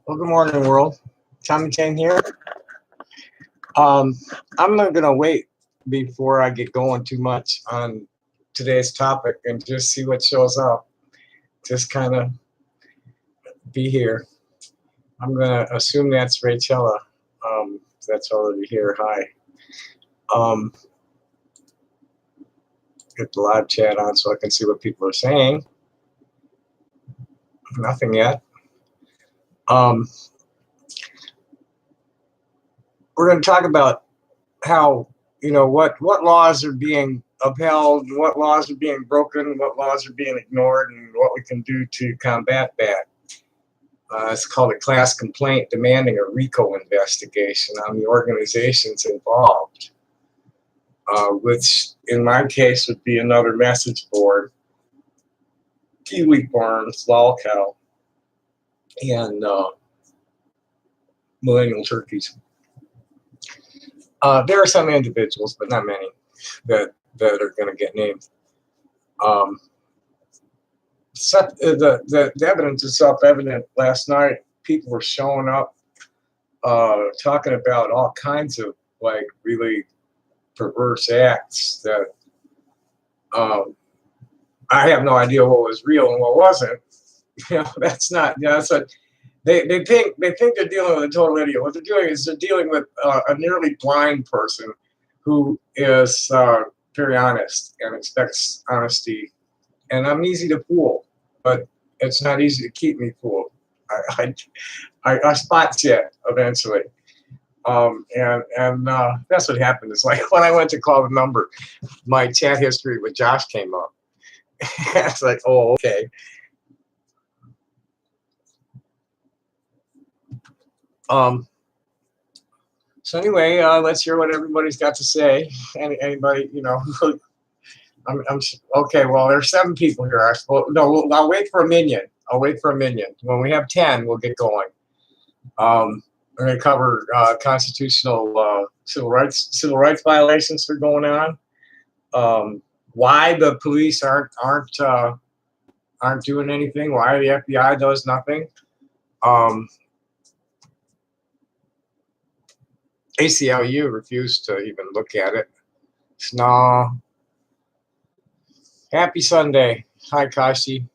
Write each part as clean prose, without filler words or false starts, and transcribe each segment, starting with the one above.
Well, good morning, world. Tommy Chang here. Um, I'm not gonna wait before I get going too much on today's topic and just see what shows up. Just kind of be here. I'm gonna assume that's Rachella. That's already here. Hi. Um, get the live chat on so I can see what people are saying. Nothing yet. Um, we're gonna talk about how what laws are being upheld, what laws are being broken, what laws are being ignored, and what we can do to combat that. It's called a class complaint demanding a RICO investigation on the organizations involved, which in my case would be another message board, Kiwi Farms, Lolcow, and Millennial Turkeys. There are some individuals, but not many, that are going to get named. The evidence is self-evident. Last night, people were showing up, talking about all kinds of like really perverse acts that I have no idea what was real and what wasn't. That's not. That's what they think. They think they're dealing with a total idiot. What they're doing is they're dealing with a nearly blind person who is very honest and expects honesty. And I'm easy to fool, but it's not easy to keep me fooled. I spot check eventually, and that's what happened. It's like when I went to call the number, my chat history with Josh came up. It's like, oh, okay. So anyway, let's hear what everybody's got to say. Anybody, I'm okay. Well, there's 7 people here. I'll wait for a minion. I'll wait for a minion. When we have 10, we'll get going. We're going to cover constitutional civil rights violations that are going on. Why the police aren't doing anything? Why the FBI does nothing? ACLU refused to even look at it. No. Happy Sunday. Hi, Kashi.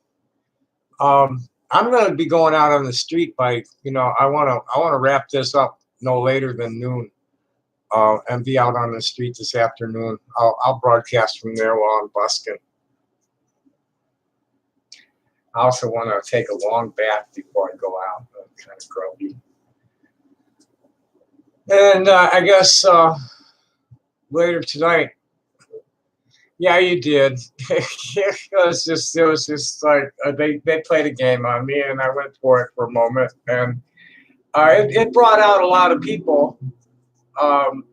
I'm going to be going out on the street by, I want to wrap this up no later than noon, and be out on the street this afternoon. I'll broadcast from there while I'm busking. I also want to take a long bath before I go out. I'm kind of groggy. And I guess later tonight. Yeah, you did. It was just like they played a game on me, and I went for it for a moment, and it brought out a lot of people, from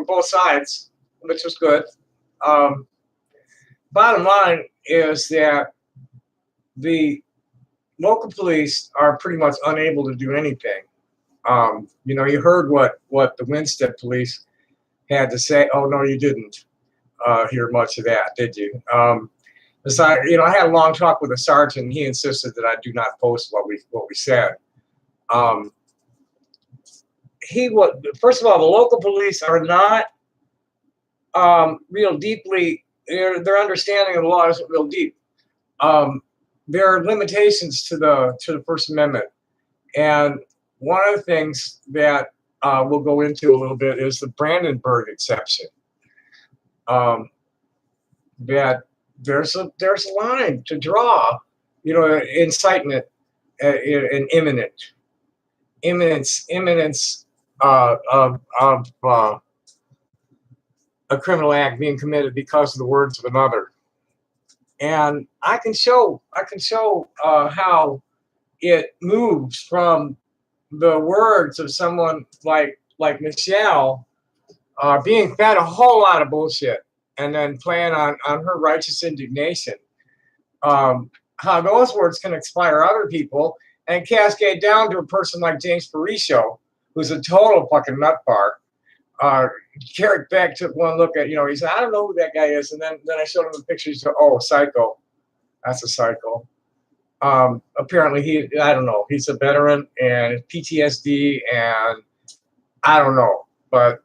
both sides, which was good. Bottom line is that the local police are pretty much unable to do anything. You heard what the Winstead police had to say. Oh no, you didn't hear much of that, did you? I had a long talk with a sergeant, and he insisted that I do not post what we said. First of all, the local police are not real deeply. Their understanding of the law isn't real deep. There are limitations to the First Amendment, and one of the things that we'll go into a little bit is the Brandenburg exception. That there's a line to draw, incitement and imminence of a criminal act being committed because of the words of another. And I can show how it moves from the words of someone like Michelle being fed a whole lot of bullshit and then playing on her righteous indignation. How those words can inspire other people and cascade down to a person like James Parisio, who's a total fucking nutbar. Carrick Beck took one look at, he said, I don't know who that guy is. And then I showed him the picture. He said, oh, psycho. That's a psycho. Apparently I don't know, he's a veteran and PTSD, and I don't know, but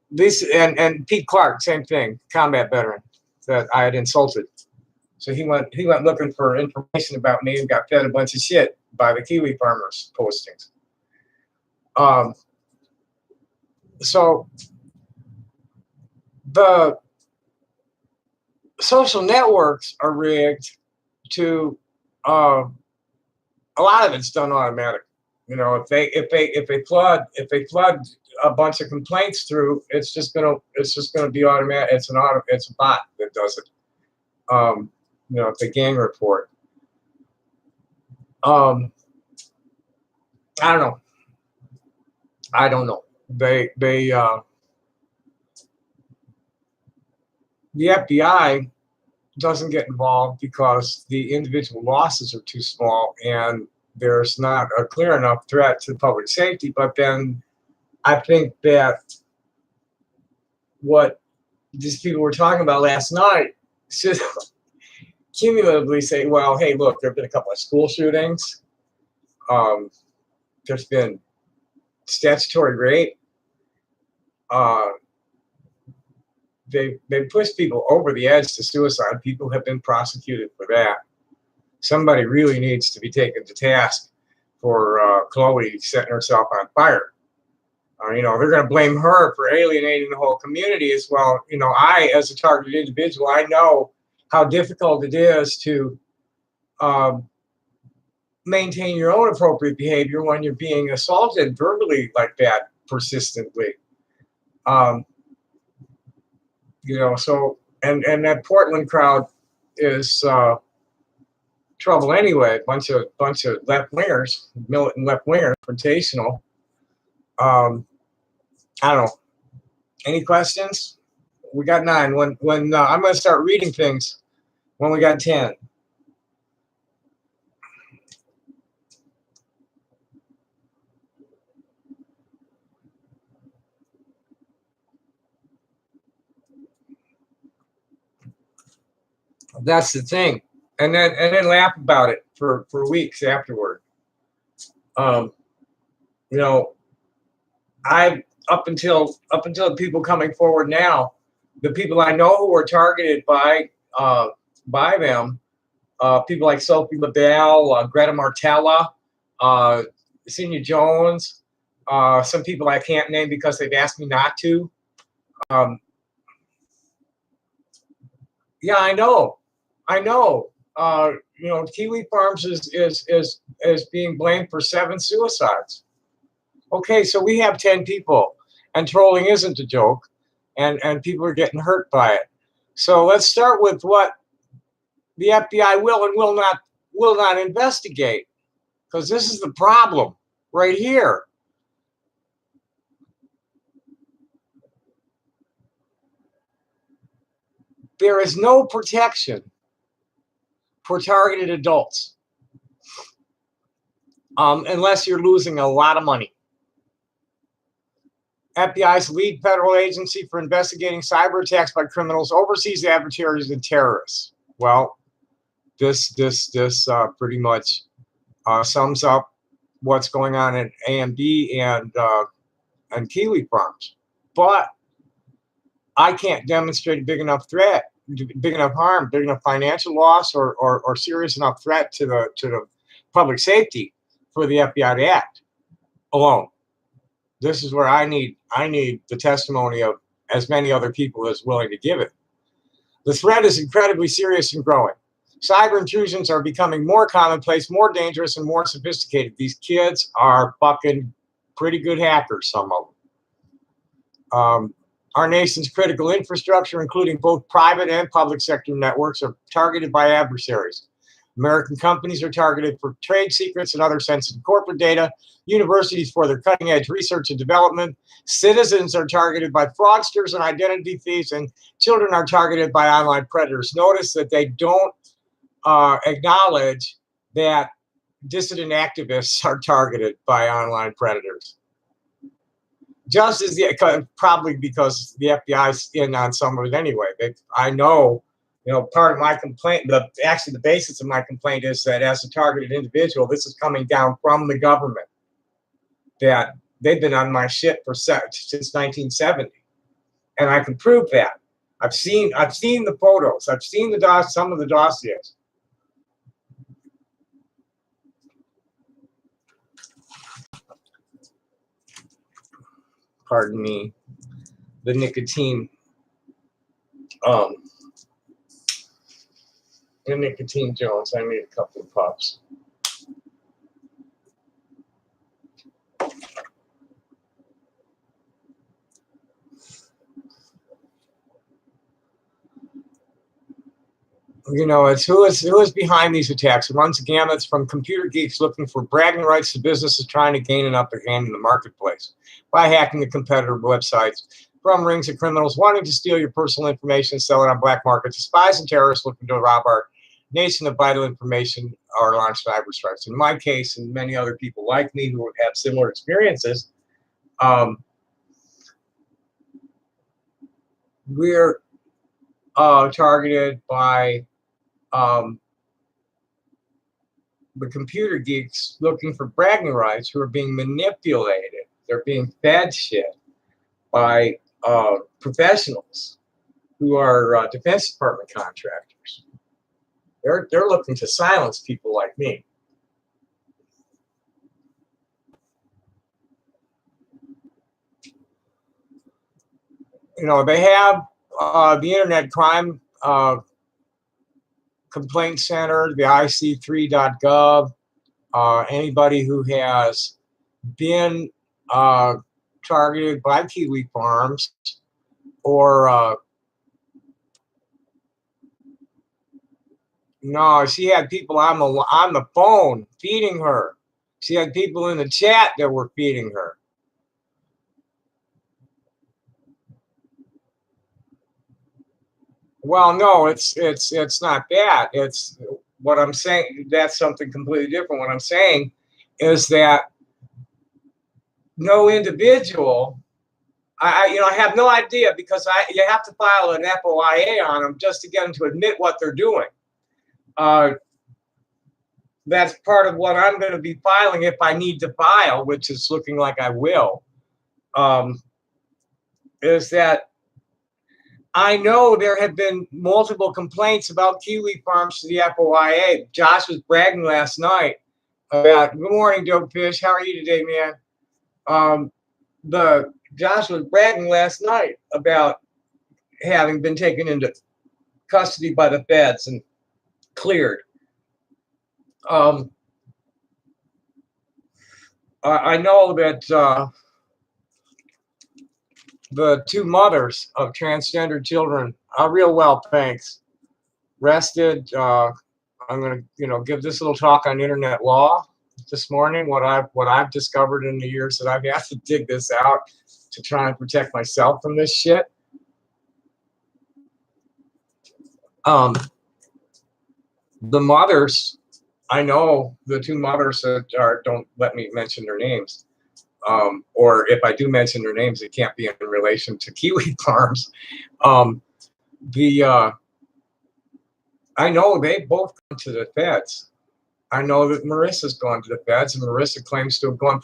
this, and Pete Clark, same thing, combat veteran that I had insulted. So he went looking for information about me and got fed a bunch of shit by the Kiwi farmers postings. Um, so the social networks are rigged to, uh, a lot of it's done automatic. You know, if they flood a bunch of complaints through, it's just gonna be automatic. It's a bot that does it. You know, if the gang report. Um, I don't know. I don't know. The FBI doesn't get involved because the individual losses are too small and there's not a clear enough threat to public safety. But then I think that what these people were talking about last night should cumulatively say, well, hey, look, there have been a couple of school shootings. There's been statutory rape. Uh, they pushed people over the edge to suicide. People have been prosecuted for that. Somebody really needs to be taken to task for Chloe setting herself on fire. You know, they're going to blame her for alienating the whole community as well. You know, I, as a targeted individual, I know how difficult it is to um, maintain your own appropriate behavior when you're being assaulted verbally like that persistently. Um, you know, so and that Portland crowd is trouble anyway. Bunch of left wingers, militant left wingers, confrontational. I don't know. Any questions? We got 9. When I'm going to start reading things when we got 10. That's the thing, and then laugh about it for weeks afterward. Um, you know, I up until people coming forward now, the people I know who were targeted by them, people like Sophie LaBelle, Greta Martella, uh, Senior Jones, some people I can't name because they've asked me not to. Um, yeah, I know. You know, Kiwi Farms is being blamed for 7 suicides. Okay, so we have 10 people, and trolling isn't a joke, and people are getting hurt by it. So let's start with what the FBI will and will not investigate, because this is the problem right here. There is no protection for targeted adults unless you're losing a lot of money. FBI's lead federal agency for investigating cyber attacks by criminals oversees adversaries and terrorists. Well, this pretty much sums up what's going on at AMD and Kiwi Farms. But I can't demonstrate a big enough threat, big enough harm, big enough financial loss, or serious enough threat to the public safety for the FBI to act alone. This is where I need the testimony of as many other people as willing to give it. The threat is incredibly serious and growing. Cyber intrusions are becoming more commonplace, more dangerous, and more sophisticated. These kids are fucking pretty good hackers, some of them. Our nation's critical infrastructure, including both private and public sector networks, are targeted by adversaries. American companies are targeted for trade secrets and other sensitive corporate data. Universities for their cutting-edge research and development. Citizens are targeted by fraudsters and identity thieves, and children are targeted by online predators. Notice that they don't acknowledge that dissident activists are targeted by online predators. Just as probably because the FBI's in on some of it anyway. I know You know, part of my complaint, actually the basis of my complaint is that as a targeted individual, this is coming down from the government, that they've been on my shit since 1970. And I can prove that. I've seen the photos. I've seen some of the dossiers. Pardon me. The nicotine. The nicotine Jones. I need a couple of puffs. You know, it's who is behind these attacks. It runs gamuts from computer geeks looking for bragging rights to businesses trying to gain an upper hand in the marketplace by hacking the competitor websites, from rings of criminals wanting to steal your personal information and sell it on black markets, to spies and terrorists looking to rob our nation of vital information or launch cyber strikes. In my case, and many other people like me who have similar experiences, we're targeted by the computer geeks looking for bragging rights who are being manipulated. They're being fed shit by professionals who are Defense Department contractors. They're looking to silence people like me. You know, they have the Internet Crime Complaint Center, the IC3.gov. Anybody who has been targeted by Kiwi Farms or no, she had people on the phone feeding her. She had people in the chat that were feeding her. Well, no, it's not that. It's what I'm saying. That's something completely different. What I'm saying is that no individual, I have no idea, because you have to file an FOIA on them just to get them to admit what they're doing. That's part of what I'm going to be filing if I need to file, which is looking like I will. Is that I know there have been multiple complaints about Kiwi Farms to the FOIA. Josh was bragging last night about, good morning, Dope Fish. How are you today, man? Josh was bragging last night about having been taken into custody by the feds and cleared. I know that the two mothers of transgender children are real well, thanks. Rested. I'm going to give this little talk on internet law this morning. What I've discovered in the years that I've had to dig this out to try and protect myself from this shit. The mothers, I know the two mothers that don't let me mention their names. Or if I do mention their names, it can't be in relation to Kiwi Farms. I know they've both gone to the feds. I know that Marissa's gone to the feds, and Marissa claims to have gone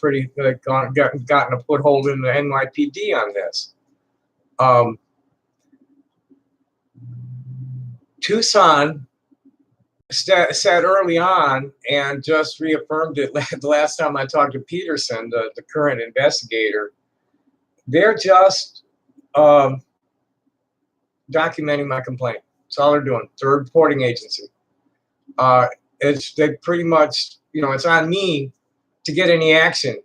gotten a foothold in the NYPD on this. Tucson said early on, and just reaffirmed it the last time I talked to Peterson, the current investigator, they're just documenting my complaint. That's all they're doing. They're a reporting agency. They pretty much, it's on me to get any action.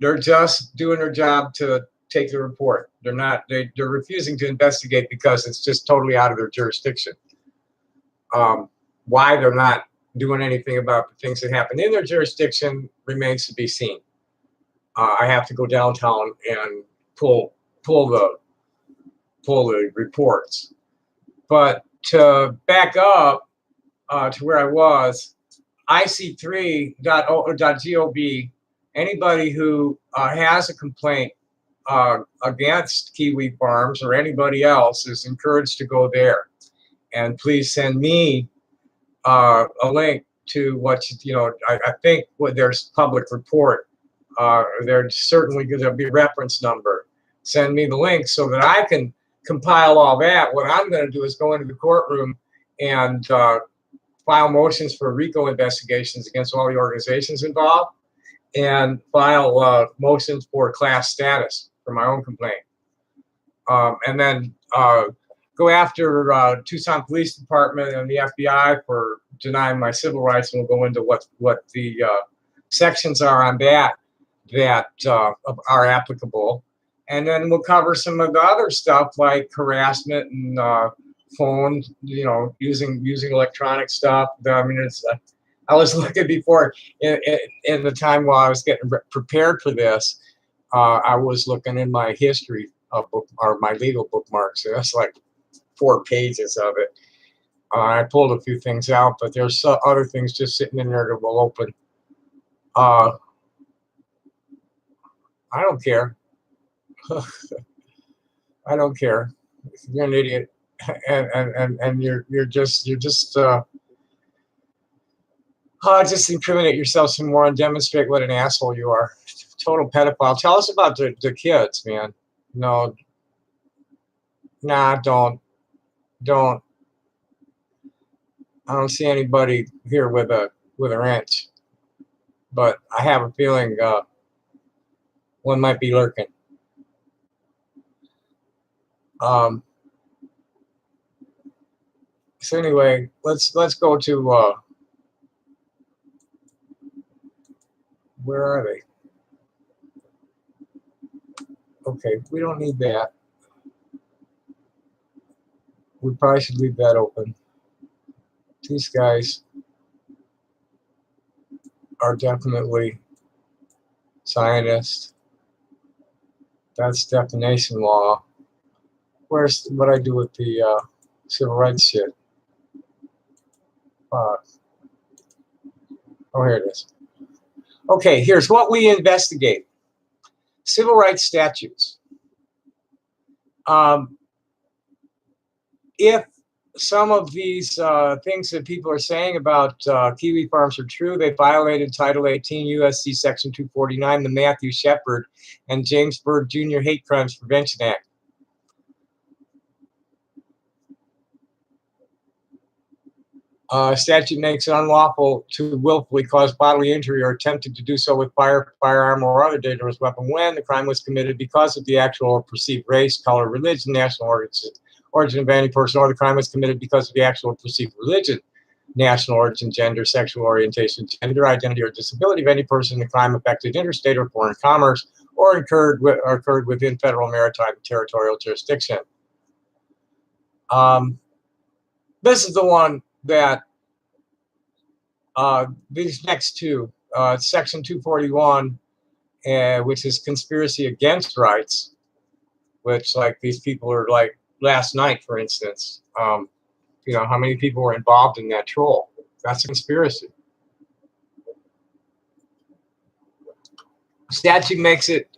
They're just doing their job to take the report. They're refusing to investigate because it's just totally out of their jurisdiction. Why they're not doing anything about the things that happen in their jurisdiction remains to be seen. I have to go downtown and pull the reports. But to back up to where I was, IC3.gov, anybody who has a complaint against Kiwi Farms or anybody else is encouraged to go there. and please send me a link to what I think there's public report. There's certainly going to be a reference number. Send me the link so that I can compile all that. What I'm going to do is go into the courtroom and file motions for RICO investigations against all the organizations involved, and file motions for class status for my own complaint. And then go after Tucson Police Department and the FBI for denying my civil rights, and we'll go into what the sections are on that are applicable. And then we'll cover some of the other stuff like harassment and phone, using electronic stuff. I mean, I was looking before in the time while I was getting prepared for this. I was looking in my history book, or my legal bookmarks. That's like 4 pages of it. I pulled a few things out, but there's other things just sitting in there that will open. I don't care. I don't care. You're an idiot, and you're just incriminate yourself some more and demonstrate what an asshole you are. Total pedophile. Tell us about the kids, man. No, nah, don't. I don't see anybody here with a wrench, but I have a feeling one might be lurking. So anyway, let's go to where are they? Okay, we don't need that. We probably should leave that open. These guys are definitely Zionists. That's defamation law. Where's what I do with the civil rights shit? Oh, here it is. Okay, here's what we investigate. Civil rights statutes. If some of these things that people are saying about Kiwi Farms are true, they violated Title 18 U.S.C. Section 249, the Matthew Shepard and James Byrd Jr. Hate Crimes Prevention Act. Statute makes it unlawful to willfully cause bodily injury or attempted to do so with firearm or other dangerous weapon when the crime was committed because of the actual or perceived race, color, religion, national origin of any person, or the crime was committed because of the actual or perceived religion, national origin, gender, sexual orientation, gender identity, or disability of any person. The crime affected interstate or foreign commerce or occurred within federal maritime territorial jurisdiction. This is the one that these next two, Section 241, which is conspiracy against rights, which like these people are like last night, for instance, how many people were involved in that troll? That's a conspiracy. Statute makes it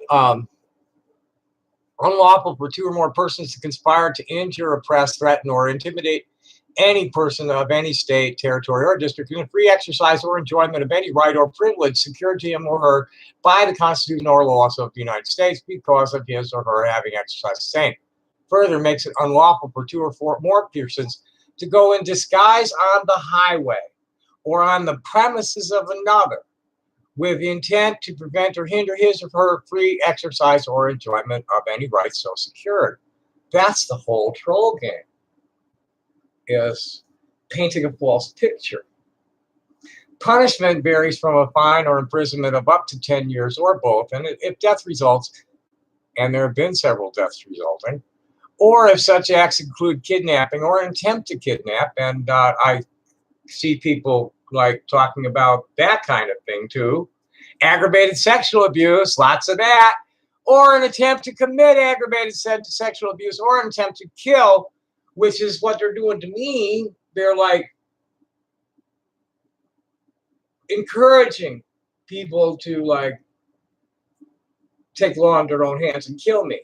unlawful for 2 or more persons to conspire to injure, oppress, threaten, or intimidate any person of any state, territory, or district in the free exercise or enjoyment of any right or privilege secured to him or her by the Constitution or laws of the United States because of his or her having exercised the same. Further, makes it unlawful for 2 or 4 more persons to go in disguise on the highway or on the premises of another with intent to prevent or hinder his or her free exercise or enjoyment of any rights so secured. That's the whole troll game, is painting a false picture. Punishment varies from a fine or imprisonment of up to 10 years or both, and if death results, and there have been several deaths resulting, or if such acts include kidnapping or attempt to kidnap, and I see people like talking about that kind of thing too. Aggravated sexual abuse, lots of that, or an attempt to commit aggravated sexual abuse, or an attempt to kill, which is what they're doing to me. They're like encouraging people to like take law into their own hands and kill me,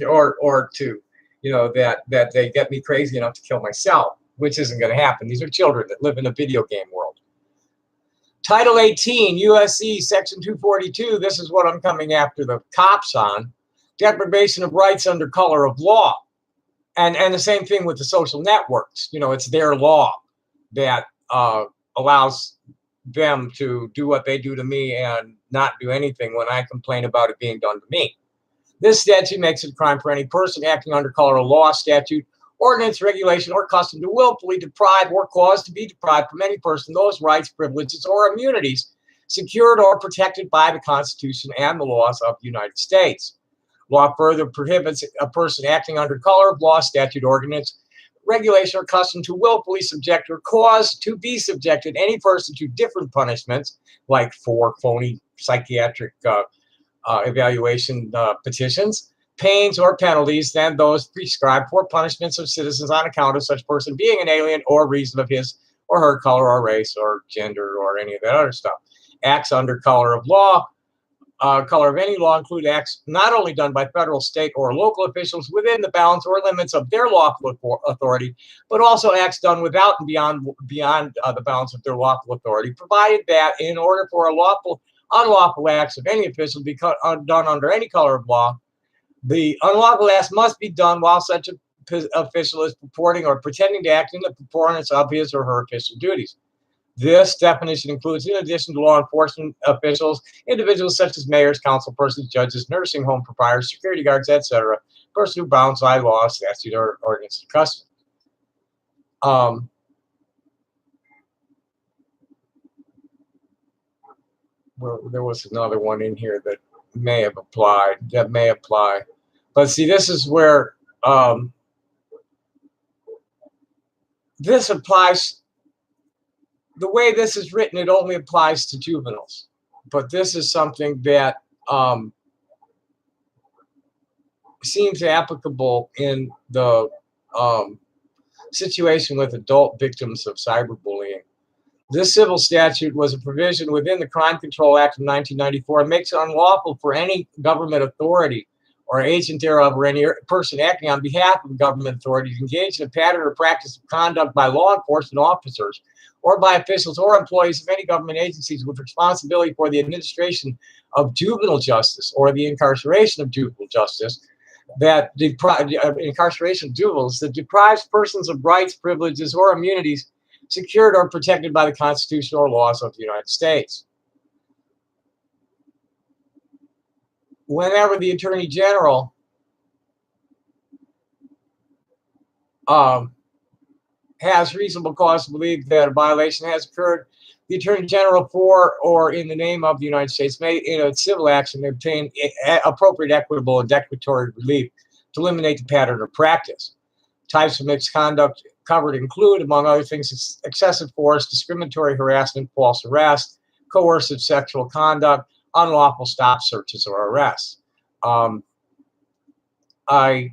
or to, that they get me crazy enough to kill myself, which isn't going to happen. These are children that live in a video game world. Title 18, USC Section 242. This is what I'm coming after the cops on. Deprivation of rights under color of law. And the same thing with the social networks. It's their law that allows them to do what they do to me and not do anything when I complain about it being done to me. This statute makes it a crime for any person acting under color of law, statute, ordinance, regulation, or custom to willfully deprive or cause to be deprived from any person those rights, privileges, or immunities secured or protected by the Constitution and the laws of the United States. Law further prohibits a person acting under color of law, statute, ordinance, regulation, or custom to willfully subject or cause to be subjected any person to different punishments, like for phony psychiatric evaluation petitions, pains, or penalties than those prescribed for punishments of citizens on account of such person being an alien or reason of his or her color or race or gender or any of that other stuff. Acts under color of law, color of any law include acts not only done by federal, state, or local officials within the bounds or limits of their lawful authority, but also acts done without and beyond the bounds of their lawful authority, provided that in order for unlawful acts of any official to be done under any color of law, the unlawful acts must be done while such an official is purporting or pretending to act in the performance of his or her official duties. This definition includes, in addition to law enforcement officials, individuals such as mayors, councilpersons, judges, nursing home proprietors, security guards, etc., person who bounds by law, statute, or ordinance and custom. Well, there was another one in here that may apply. But see, this is where this applies. The way this is written, it only applies to juveniles. But this is something that seems applicable in the situation with adult victims of cyberbullying. This civil statute was a provision within the Crime Control Act of 1994 and makes it unlawful for any government authority or agent thereof or any person acting on behalf of the government authority to engage in a pattern or practice of conduct by law enforcement officers or by officials or employees of any government agencies with responsibility for the administration of juvenile justice or the incarceration of juvenile justice, that incarceration of juveniles that deprives persons of rights, privileges, or immunities secured or protected by the Constitution or laws of the United States. Whenever the Attorney General has reasonable cause to believe that a violation has occurred, the Attorney General, for or in the name of the United States, may, in a civil action, obtain appropriate, equitable, and declaratory relief to eliminate the pattern or practice. Types of misconduct covered include, among other things, excessive force, discriminatory harassment, false arrest, coercive sexual conduct, unlawful stop searches or arrests. I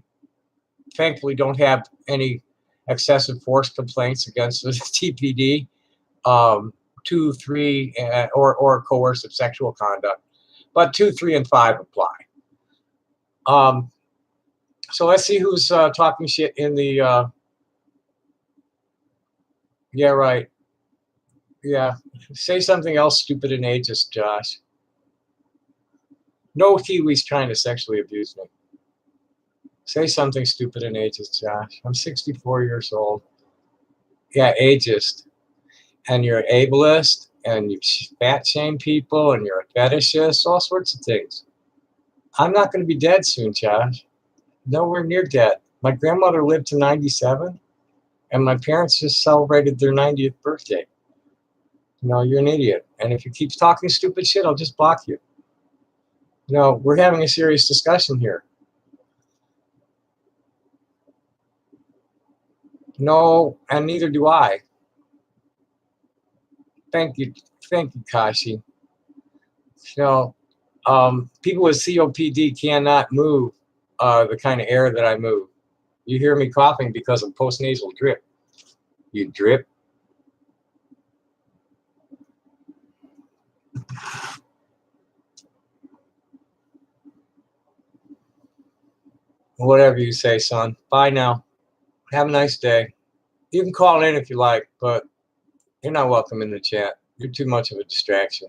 thankfully don't have any excessive force complaints against the TPD, 2, 3, or coercive sexual conduct, but 2, 3, and 5 apply. So let's see who's talking shit in the. Yeah, right. Yeah, say something else stupid and ageist, Josh. No Kiwi's trying to sexually abuse me. Say something stupid and ageist, Josh. I'm 64 years old. Yeah, ageist. And you're ableist, and you fat shame people, and you're a fetishist, all sorts of things. I'm not going to be dead soon, Josh. Nowhere near dead. My grandmother lived to 97, and my parents just celebrated their 90th birthday. No, you're an idiot. And if you keep talking stupid shit, I'll just block you. No, we're having a serious discussion here. No, and neither do I. Thank you, Kashi. So, people with COPD cannot move the kind of air that I move. You hear me coughing because of postnasal drip. You drip. Whatever you say, son. Bye now. Have a nice day. You can call in if you like, but you're not welcome in the chat. You're too much of a distraction.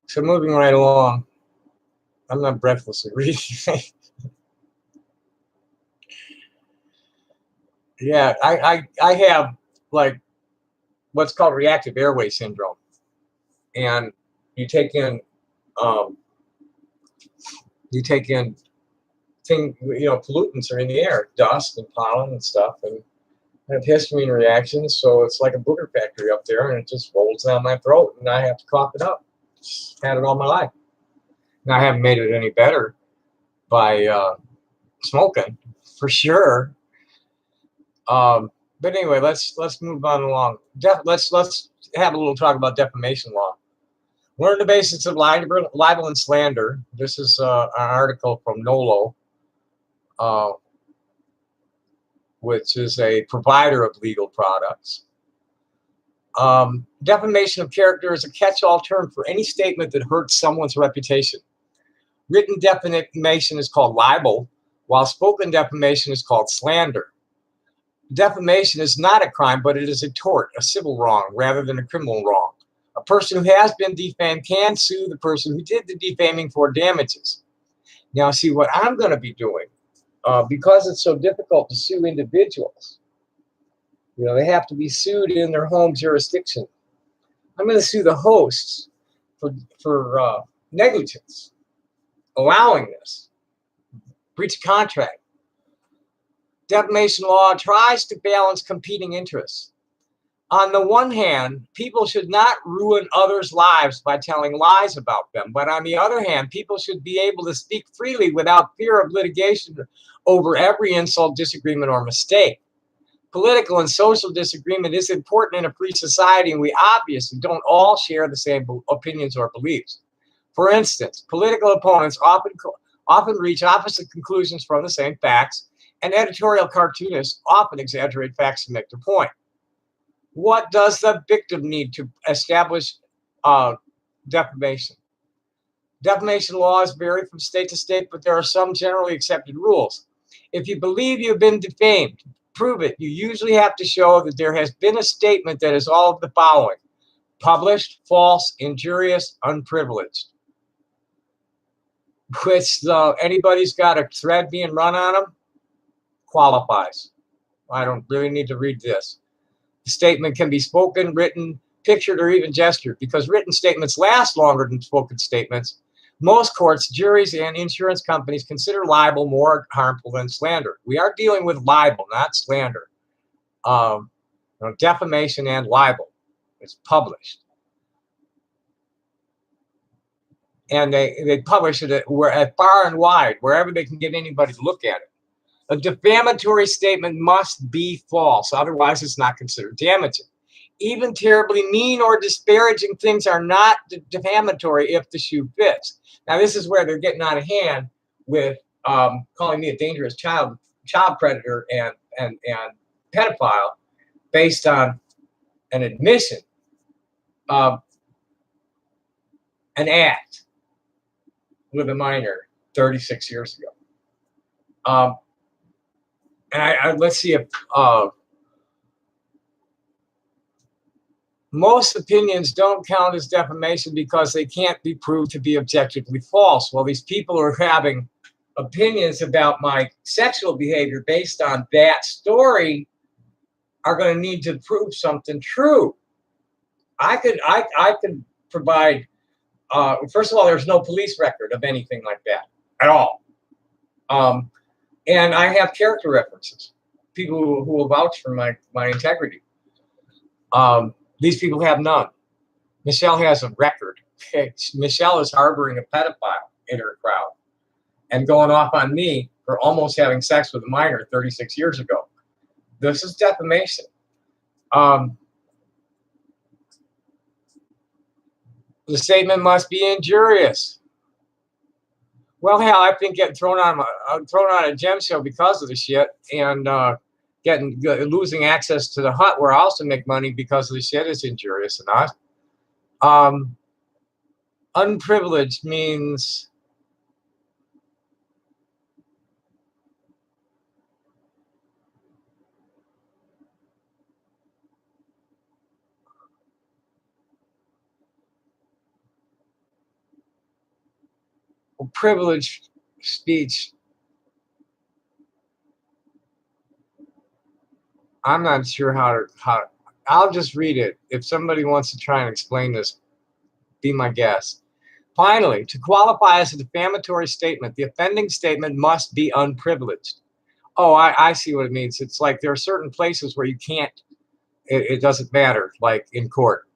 So moving right along. I'm not breathlessly reading. Yeah, I have like what's called reactive airway syndrome, and you take in um, you take in pollutants are in the air, dust and pollen and stuff, and I have histamine reactions, so it's like a booger factory up there, and it just rolls down my throat, and I have to cough it up. Had it all my life. Now I haven't made it any better by smoking, for sure. But anyway, let's move on along. Let's have a little talk about defamation law. Learn the basics of libel and slander. This is an article from NOLO, which is a provider of legal products. Defamation of character is a catch-all term for any statement that hurts someone's reputation. Written defamation is called libel, while spoken defamation is called slander. Defamation is not a crime, but it is a tort, a civil wrong, rather than a criminal wrong. A person who has been defamed can sue the person who did the defaming for damages. Now, see what I'm going to be doing, because it's so difficult to sue individuals. They have to be sued in their home jurisdiction. I'm going to sue the hosts for negligence, allowing this, breach of contract. Defamation law tries to balance competing interests. On the one hand, people should not ruin others' lives by telling lies about them. But on the other hand, people should be able to speak freely without fear of litigation over every insult, disagreement, or mistake. Political and social disagreement is important in a free society, and we obviously don't all share the same opinions or beliefs. For instance, political opponents often reach opposite conclusions from the same facts, and editorial cartoonists often exaggerate facts to make their point. What does the victim need to establish defamation? Defamation laws vary from state to state, but there are some generally accepted rules. If you believe you've been defamed, prove it. You usually have to show that there has been a statement that is all of the following: published, false, injurious, unprivileged. Which anybody's got a thread being run on them qualifies. I don't really need to read this. The statement can be spoken, written, pictured, or even gestured. Because written statements last longer than spoken statements, most courts, juries, and insurance companies consider libel more harmful than slander. We are dealing with libel, not slander. Defamation and libel. It's published. And they publish it at far and wide, wherever they can get anybody to look at it. A defamatory statement must be false, otherwise it's not considered damaging. Even terribly mean or disparaging things are not defamatory if the shoe fits. Now, this is where they're getting out of hand with calling me a dangerous child predator and pedophile based on an admission of an act with a minor 36 years ago. And let's see if most opinions don't count as defamation because they can't be proved to be objectively false. Well, these people are having opinions about my sexual behavior based on that story are going to need to prove something true. I could provide. First of all, there's no police record of anything like that at all. And I have character references, people who will vouch for my integrity. These people have none. Michelle has a record. Michelle is harboring a pedophile in her crowd and going off on me for almost having sex with a minor 36 years ago. This is defamation. The statement must be injurious. Well, hell, I've been getting thrown on a gem show because of the shit, and losing access to the hut where I also make money because of the shit is injurious enough. Unprivileged means privileged speech. I'm not sure how. I'll just read it. If somebody wants to try and explain this, be my guest. Finally, to qualify as a defamatory statement, the offending statement must be unprivileged. Oh, I see what it means. It's like there are certain places where you can't, it doesn't matter, like in court.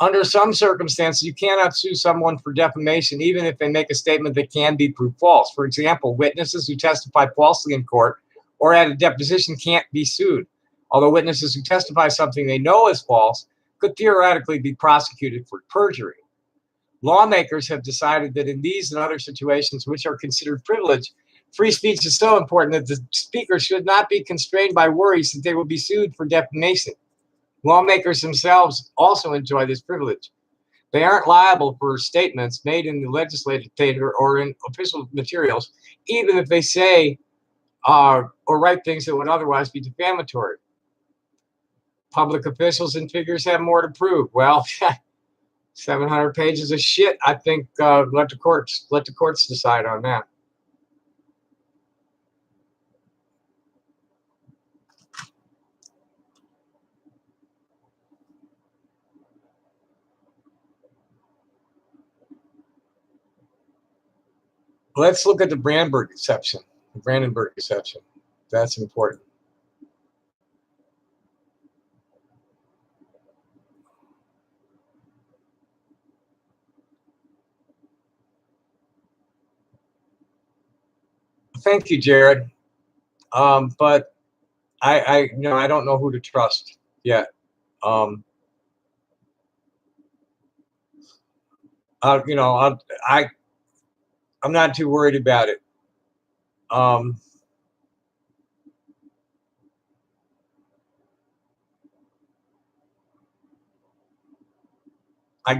Under some circumstances, you cannot sue someone for defamation, even if they make a statement that can be proved false. For example, witnesses who testify falsely in court or at a deposition can't be sued, although witnesses who testify something they know is false could theoretically be prosecuted for perjury. Lawmakers have decided that in these and other situations which are considered privileged, free speech is so important that the speaker should not be constrained by worries that they will be sued for defamation. Lawmakers themselves also enjoy this privilege. They aren't liable for statements made in the legislature or in official materials, even if they say or write things that would otherwise be defamatory. Public officials and figures have more to prove. Well, 700 pages of shit. I think let the courts decide on that. Let's look at the Brandenburg exception. The Brandenburg exception. That's important. Thank you, Jared. But I don't know who to trust yet. I'm not too worried about it. I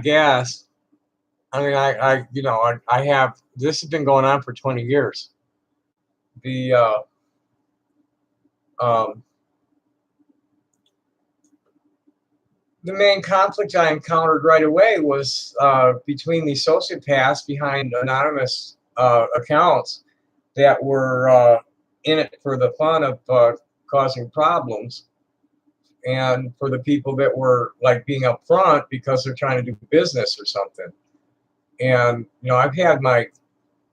guess. I mean, I have. This has been going on for 20 years. The main conflict I encountered right away was between the sociopaths behind anonymous accounts that were in it for the fun of causing problems, and for the people that were like being upfront because they're trying to do business or something. And I've had my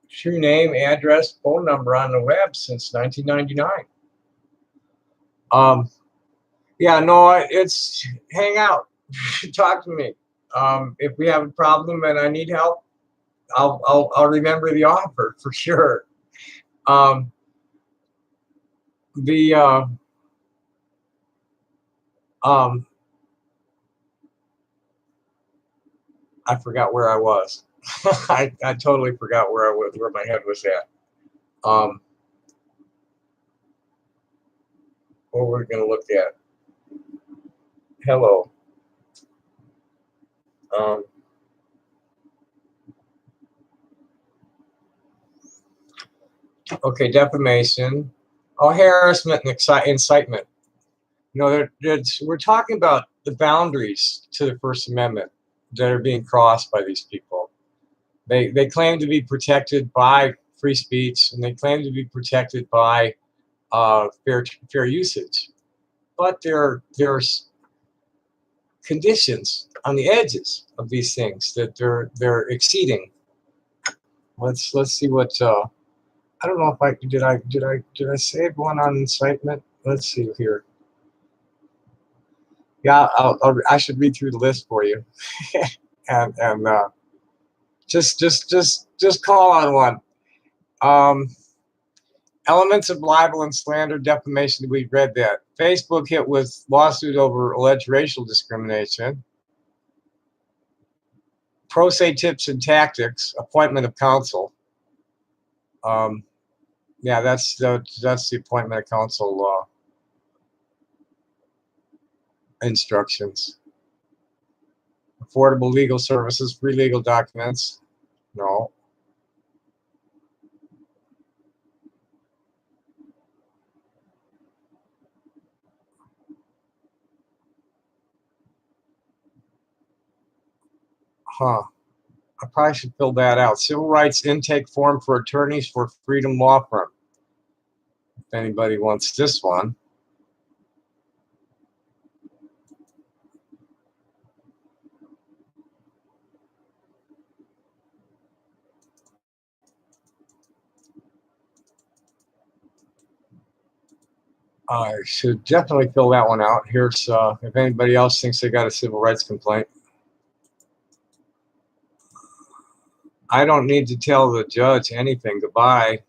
true name, address, phone number on the web since 1999. Yeah, no, it's hang out, talk to me. If we have a problem and I need help, I'll remember the offer for sure. I forgot where I was. I totally forgot where I was, where my head was at. What we're going to look at. Hello. Okay, defamation. Oh, harassment and incitement. We're talking about the boundaries to the First Amendment that are being crossed by these people. They claim to be protected by free speech, and they claim to be protected by fair usage, but there's conditions on the edges of these things that they're exceeding. Let's see what I don't know if I did I save one on incitement. Let's see here. Yeah, I should read through the list for you, and just call on one. Elements of libel and slander, defamation. We've read that. Facebook hit with lawsuit over alleged racial discrimination. Pro se tips and tactics. Appointment of counsel. Yeah, that's the appointment of counsel law. Instructions. Affordable legal services, free legal documents. No. Huh. I probably should fill that out. Civil rights intake form for attorneys for Freedom Law Firm. If anybody wants this one. I should definitely fill that one out. Here's if anybody else thinks they got a civil rights complaint. I don't need to tell the judge anything. Goodbye.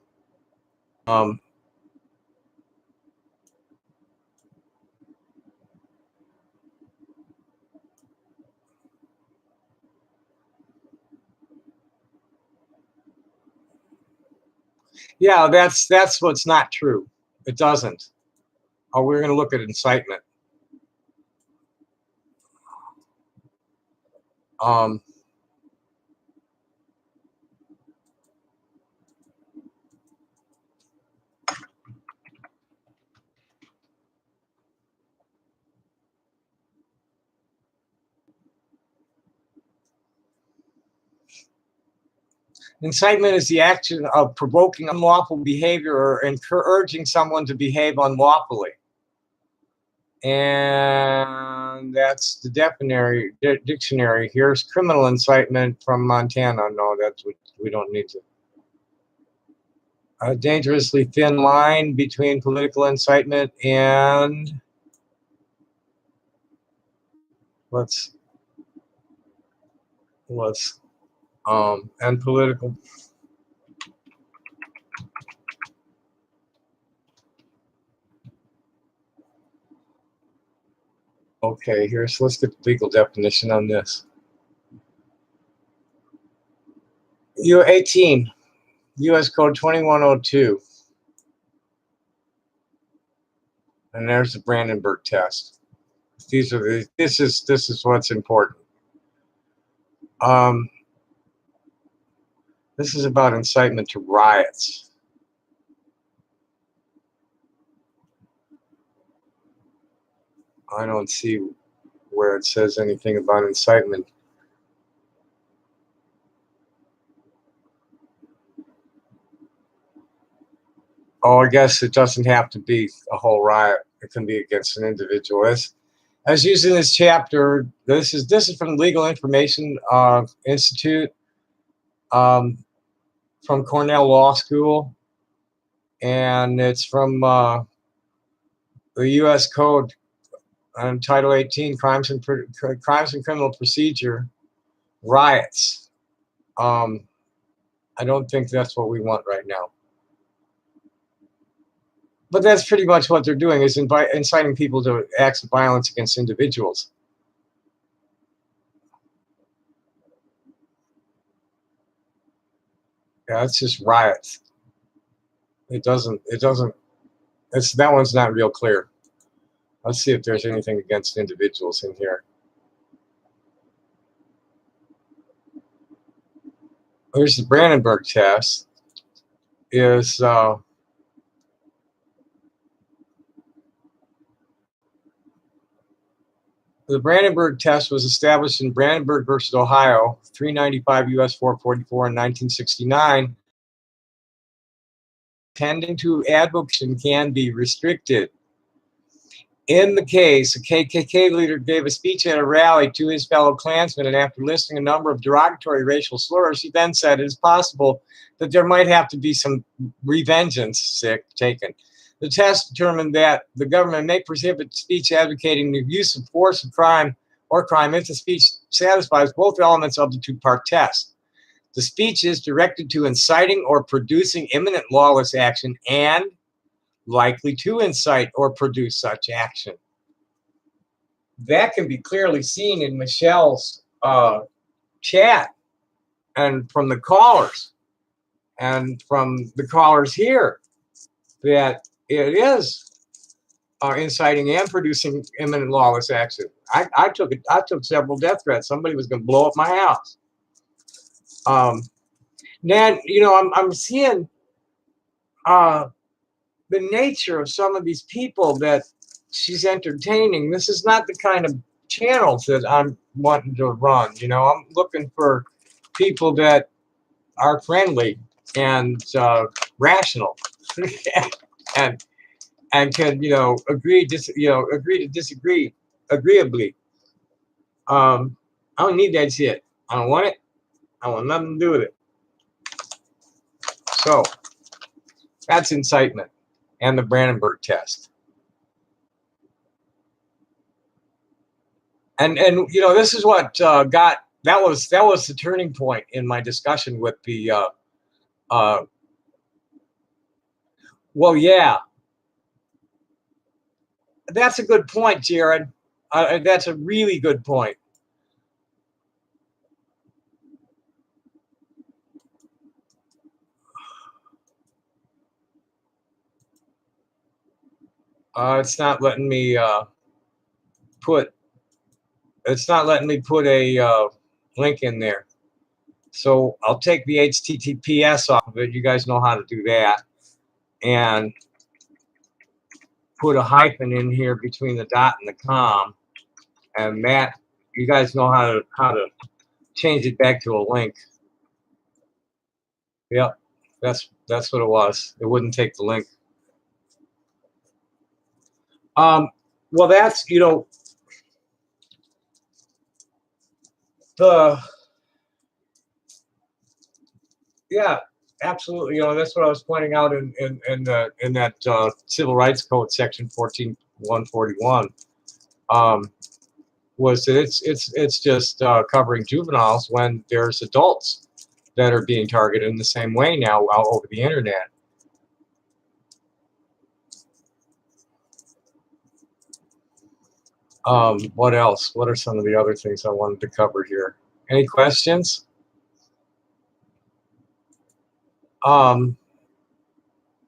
Yeah, that's what's not true. It doesn't. Oh, we're going to look at incitement. Um, Incitement is the action of provoking unlawful behavior or encouraging someone to behave unlawfully. And that's the dictionary. Here's criminal incitement from Montana. No, that's what we don't need to. A dangerously thin line between political incitement and and political. Okay, let's get the legal definition on this. U18, U.S. Code 2102. And there's the Brandenburg test. This is what's important. This is about incitement to riots. I don't see where it says anything about incitement. Oh, I guess it doesn't have to be a whole riot. It can be against an individual. As used in this chapter, this is from the Legal Information Institute, from Cornell Law School, and it's from the U.S. Code on Title 18, Crimes and Criminal Procedure, riots. I don't think that's what we want right now. But that's pretty much what they're doing, is inciting people to acts of violence against individuals. Yeah, it's just riots. That one's not real clear. Let's see if there's anything against individuals in here. Here's the Brandenburg test. The Brandenburg test was established in Brandenburg versus Ohio, 395 U.S. 444 in 1969. Tending to advocacy can be restricted. In the case, a KKK leader gave a speech at a rally to his fellow Klansmen, and after listing a number of derogatory racial slurs, he then said it is possible that there might have to be some revengeance taken. The test determined that the government may prohibit speech advocating the use of force of crime if the speech satisfies both elements of the two-part test. The speech is directed to inciting or producing imminent lawless action and likely to incite or produce such action. That can be clearly seen in Michelle's chat and from the callers and from the callers here, that it is inciting and producing imminent lawless action. I took several death threats. Somebody was going to blow up my house. Nan, I'm seeing the nature of some of these people that she's entertaining. This is not the kind of channels that I'm wanting to run. I'm looking for people that are friendly and rational, and can agree to disagree agreeably. I don't need that shit. I don't want it. I want nothing to do with it. So that's incitement and the Brandenburg test. And this is what that was the turning point in my discussion with the well, yeah, that's a good point, Jared. That's a really good point. It's not letting me put a link in there. So I'll take the HTTPS off of it. You guys know how to do that. And put a hyphen in here between the dot and the com. And that, you guys know how to change it back to a link. Yep, that's what it was. It wouldn't take the link. Well, that's yeah, absolutely. That's what I was pointing out in that Civil Rights Code section 14141. Was that it's just covering juveniles when there's adults that are being targeted in the same way now all over the internet. What else? What are some of the other things I wanted to cover here? Any questions? But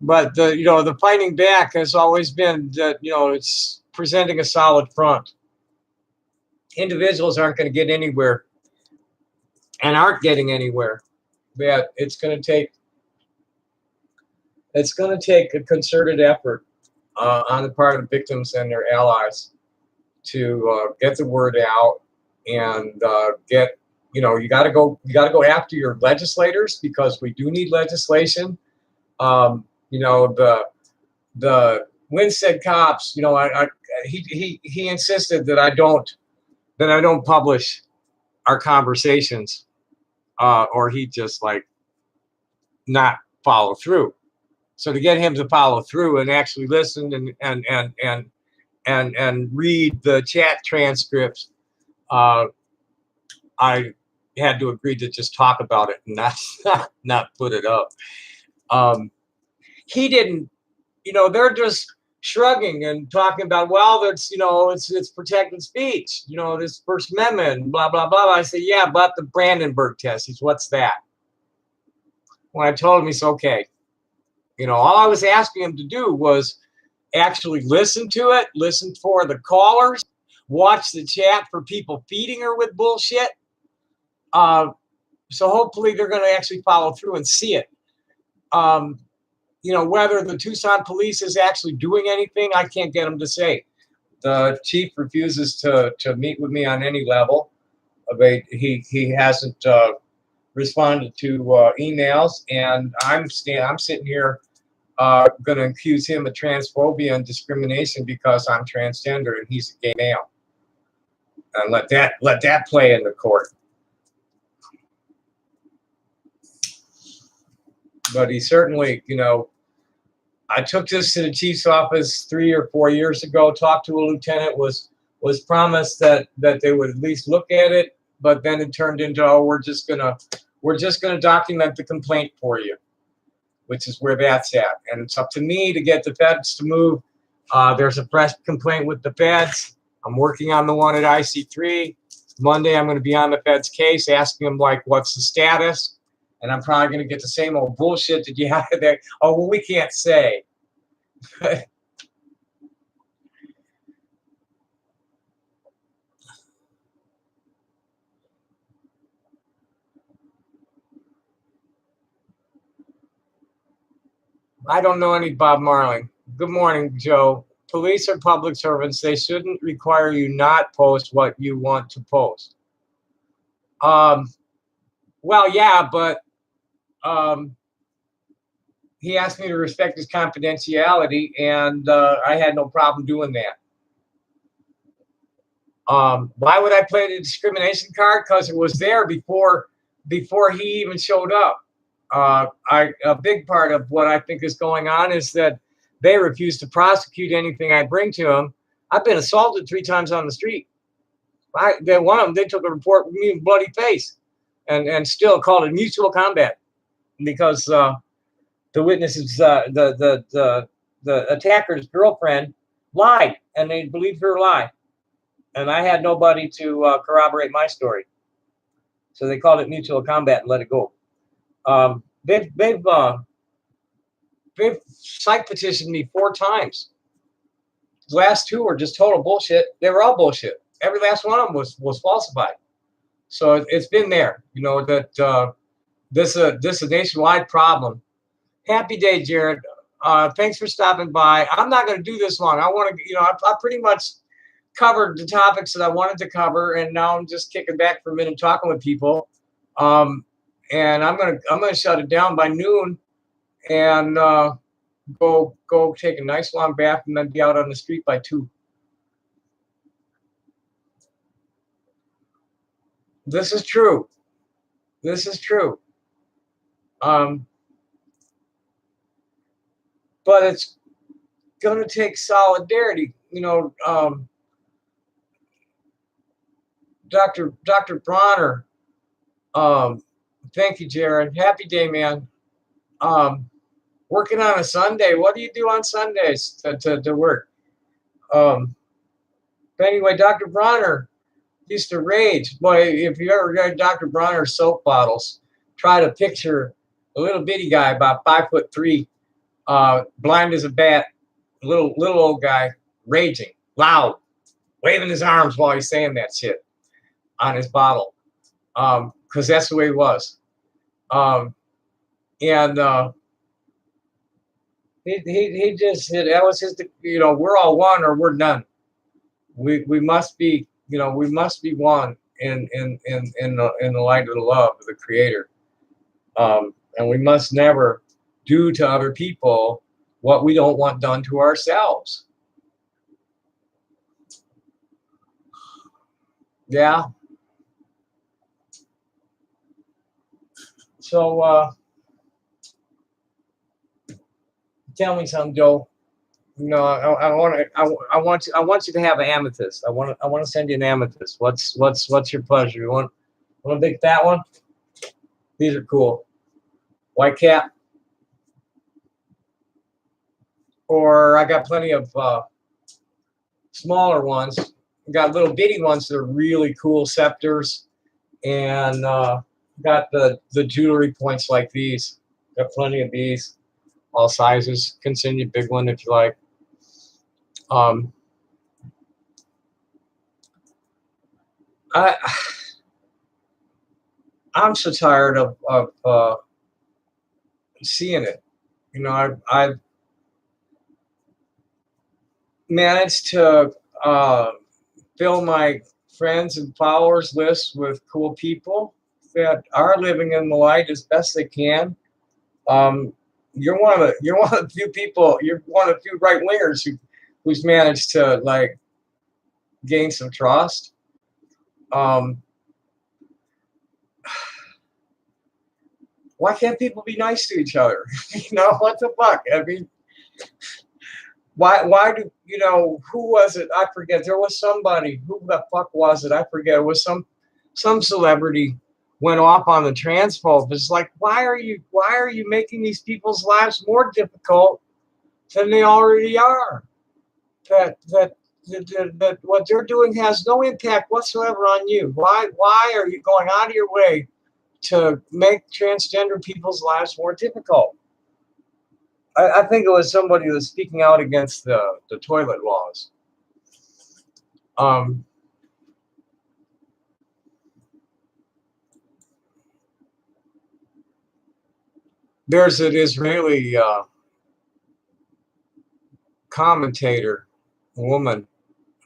the fighting back has always been that it's presenting a solid front. Individuals aren't going to get anywhere and aren't getting anywhere. That it's going to take a concerted effort on the part of the victims and their allies to get the word out and get you got to go after your legislators, because we do need legislation. The Winstead cops, he insisted that I don't publish our conversations, or he'd just not follow through. So to get him to follow through and actually listen and read the chat transcripts, I had to agree to just talk about it and not put it up. He didn't, they're just shrugging and talking about, well, that's, it's protected speech, this First Amendment, blah, blah, blah. I say, yeah, but the Brandenburg test. He's, what's that? When I told him, he's okay. All I was asking him to do was actually listen to it, listen for the callers, watch the chat for people feeding her with bullshit. So hopefully they're going to actually follow through and see it. Whether the Tucson police is actually doing anything, I can't get them to say. The chief refuses to meet with me on any level. He hasn't responded to emails, and I'm sitting here going to accuse him of transphobia and discrimination because I'm transgender and he's a gay male, and let that play in the court. But he certainly, I took this to the chief's office 3 or 4 years ago, talked to a lieutenant, was promised that they would at least look at it, but then it turned into, oh, we're just gonna document the complaint for you, which is where that's at. And it's up to me to get the feds to move. There's a fresh complaint with the feds. I'm working on the one at IC3. Monday, I'm going to be on the feds case, asking them, what's the status? And I'm probably going to get the same old bullshit that you have there. Oh, well, we can't say. I don't know any Bob Marley. Good morning, Joe. Police are public servants. They shouldn't require you not post what you want to post. Um, well, yeah, but um, he asked me to respect his confidentiality, and I had no problem doing that. Why would I play the discrimination card? Because it was there before he even showed up. A big part of what I think is going on is that they refuse to prosecute anything I bring to them. I've been assaulted 3 times on the street. One of them, they took a report with me in bloody face, and still called it mutual combat because the witnesses, the attacker's girlfriend lied, and they believed her lie, and I had nobody to corroborate my story, so they called it mutual combat and let it go. They've psych petitioned me 4 times. The last 2 were just total bullshit. They were all bullshit. Every last one of them was falsified. So it's been there, that this is a nationwide problem. Happy day, Jared. Thanks for stopping by. I'm not going to do this long. I want to, I pretty much covered the topics that I wanted to cover, and now I'm just kicking back for a minute talking with people. And I'm gonna shut it down by noon, and go take a nice long bath, and then be out on the street by 2. This is true. This is true. But it's going to take solidarity. Dr. Bronner. Thank you, Jared. Happy day, man. Working on a Sunday. What do you do on Sundays to work? But anyway, Dr. Bronner used to rage. Boy, if you ever got Dr. Bronner soap bottles, try to picture a little bitty guy about 5'3", blind as a bat, little old guy, raging, loud, waving his arms while he's saying that shit on his bottle, because that's the way he was. And he just that was his. We're all one or we're none. We must be one in the light of the love of the Creator, and we must never do to other people what we don't want done to ourselves. Yeah. So tell me something, Joe. I want you to have an amethyst. I want to send you an amethyst. What's your pleasure? You want a big fat one? These are cool. White cap. Or I got plenty of smaller ones. I got little bitty ones that are really cool scepters, and got the jewelry points like these. Got plenty of these, all sizes. Can send you a big one if you like. I'm so tired of seeing it. I've managed to fill my friends and followers list with cool people that are living in the light as best they can. You're one of the few people. You're one of the few right wingers who's managed to gain some trust. Why can't people be nice to each other? What the fuck? I mean, why do who was it? I forget. There was somebody. Who the fuck was it? I forget. It was some celebrity went off on the transphobe. It's like, why are you making these people's lives more difficult than they already are? That what they're doing has no impact whatsoever on you. Why are you going out of your way to make transgender people's lives more difficult? I think it was somebody who was speaking out against the toilet laws. There's an Israeli commentator, woman,